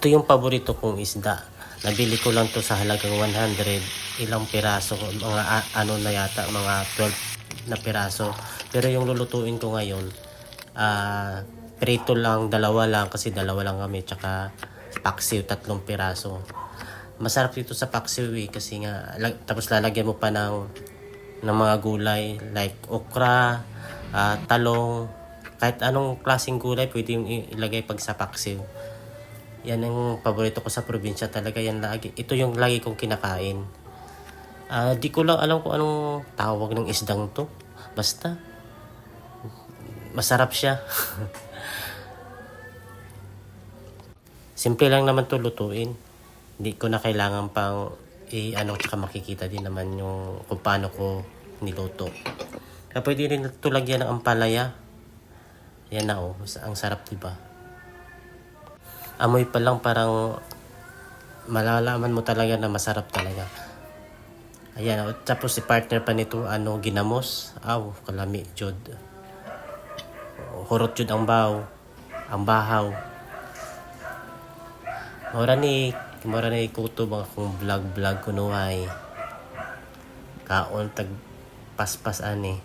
Ito yung paborito kong isda. Nabili ko lang to sa halagang 100. Ilang piraso, mga ano na yata, mga 12 na piraso. Pero yung lulutuin ko ngayon, prito lang, dalawa lang kasi dalawa lang kami, tsaka paksiw 3 piraso. Masarap dito sa paksiw kasi nga tapos lalagyan mo pa ng mga gulay like okra, talong, kahit anong klaseng gulay pwede yung ilagay pag sa paksiw. Yan ang paborito ko sa probinsya talaga, yan lagi. Ito yung lagi kong kinakain. Di ko lang alam kung anong tawag ng isdang to. Basta masarap siya. Simple lang naman to lutuin. Hindi ko na kailangan pang tsaka makikita din naman yung kung paano ko niluto. Pwede rin ito lagyan ng ampalaya. Yan na ang sarap, diba? Amoy pa lang parang malalaman mo talaga na masarap talaga. Ayan, tapos si partner pa nito ginamos. Kalami jud. Hurot jud ang bahaw. Mura ni kutob akong vlog kunuhay. Kaon tag paspas ani.